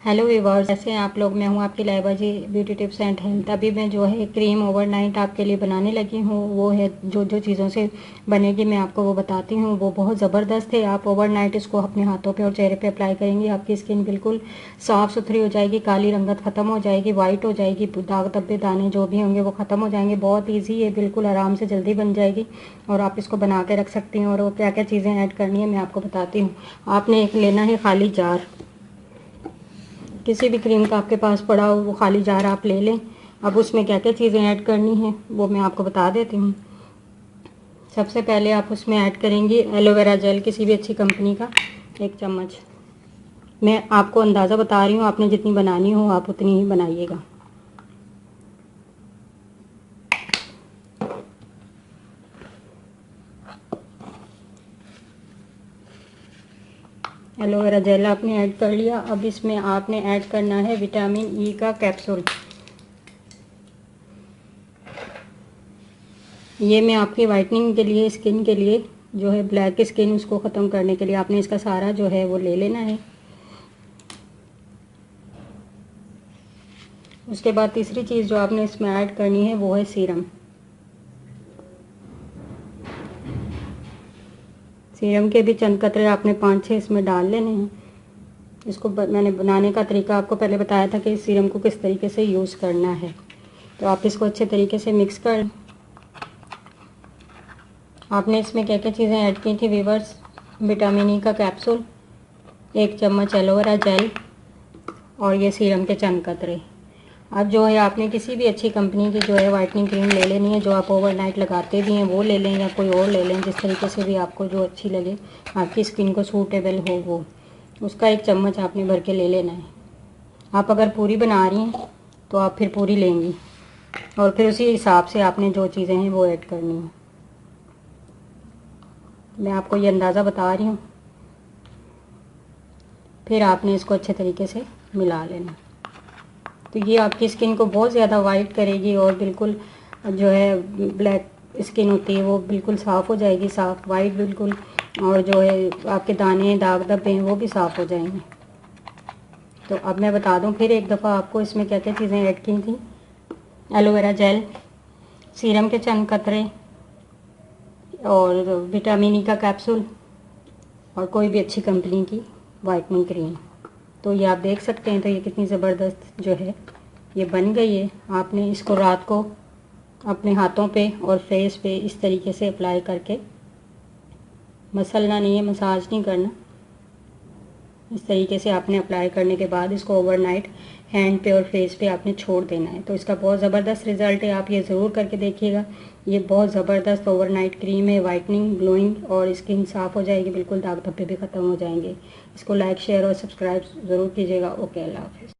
Hello viewers, कैसे हैं आप लोग। मैं हूं आपकी लाइबा जी ब्यूटी टिप्स एंड हेल्थ। अभी मैं जो है क्रीम ओवरनाइट आपके लिए बनाने लगी हूं। वो है जो जो चीज़ों से बनेगी मैं आपको वो बताती हूं। वो बहुत ज़बरदस्त है। आप ओवरनाइट इसको अपने हाथों पे और चेहरे पे अप्लाई करेंगे, आपकी स्किन बिल्कुल साफ़ सुथरी हो जाएगी, काली रंगत ख़त्म हो जाएगी, वाइट हो जाएगी, दाग धब्बे दाने जो भी होंगे वो ख़त्म हो जाएंगे। बहुत ईजी है, बिल्कुल आराम से जल्दी बन जाएगी और आप इसको बना के रख सकती हैं। और वो क्या क्या चीज़ें ऐड करनी है मैं आपको बताती हूँ। आपने एक लेना है खाली जार, किसी भी क्रीम का आपके पास पड़ा हो वो खाली जार आप ले लें। अब उसमें क्या क्या चीज़ें ऐड करनी है वो मैं आपको बता देती हूँ। सबसे पहले आप उसमें ऐड करेंगी एलोवेरा जेल, किसी भी अच्छी कंपनी का 1 चम्मच। मैं आपको अंदाज़ा बता रही हूँ, आपने जितनी बनानी हो आप उतनी ही बनाइएगा। एलोवेरा जेल आपने ऐड कर लिया। अब इसमें आपने ऐड करना है विटामिन ई का कैप्सूल। ये मैं आपकी वाइटनिंग के लिए, स्किन के लिए जो है ब्लैक स्किन उसको ख़त्म करने के लिए आपने इसका सारा जो है वो ले लेना है। उसके बाद तीसरी चीज़ जो आपने इसमें ऐड करनी है वो है सीरम। सीरम के भी चंद कतरे आपने 5-6 इसमें डाल लेने हैं। इसको मैंने बनाने का तरीका आपको पहले बताया था कि इस सीरम को किस तरीके से यूज़ करना है। तो आप इसको अच्छे तरीके से मिक्स कर। आपने इसमें क्या क्या चीज़ें ऐड की थी वीवर्स? विटामिन ई का कैप्सूल, 1 चम्मच एलोवेरा जेल और ये सीरम के चंद कतरे। अब जो है आपने किसी भी अच्छी कंपनी की जो है वाइटनिंग क्रीम ले लेनी है, जो आप ओवरनाइट लगाते भी हैं वो ले लें या कोई और ले लें, जिस तरीके से भी आपको जो अच्छी लगे, आपकी स्किन को सूटेबल हो वो। उसका 1 चम्मच आपने भर के ले लेना है। आप अगर पूरी बना रही हैं तो आप फिर पूरी लेंगी और फिर उसी हिसाब से आपने जो चीज़ें हैं वो ऐड करनी है। मैं आपको ये अंदाज़ा बता रही हूँ। फिर आपने इसको अच्छे तरीके से मिला लेना। तो ये आपकी स्किन को बहुत ज़्यादा वाइट करेगी और बिल्कुल जो है ब्लैक स्किन होती है वो बिल्कुल साफ़ हो जाएगी, साफ़ वाइट बिल्कुल। और जो है आपके दाने दाग धब्बे हैं वो भी साफ़ हो जाएंगे। तो अब मैं बता दूं फिर एक दफ़ा आपको इसमें क्या क्या चीज़ें ऐड की थी। एलोवेरा जेल, सीरम के चंद कतरे और विटामिन ई का कैप्सूल और कोई भी अच्छी कंपनी की वाइटनिंग क्रीम। तो ये आप देख सकते हैं, तो ये कितनी ज़बरदस्त जो है ये बन गई है। आपने इसको रात को अपने हाथों पे और फेस पे इस तरीके से अप्लाई करके, मसलना नहीं है, मसाज नहीं करना, इस तरीके से आपने अप्लाई करने के बाद इसको ओवरनाइट हैंड पे और फेस पे आपने छोड़ देना है। तो इसका बहुत ज़बरदस्त रिज़ल्ट है, आप ये ज़रूर करके देखिएगा। ये बहुत ज़बरदस्त ओवरनाइट क्रीम है, वाइटनिंग, ग्लोइंग और स्किन साफ़ हो जाएगी, बिल्कुल दाग धब्बे भी ख़त्म हो जाएंगे। इसको लाइक, शेयर और सब्सक्राइब ज़रूर कीजिएगा। ओके, अल्लाह हाफ़िज़।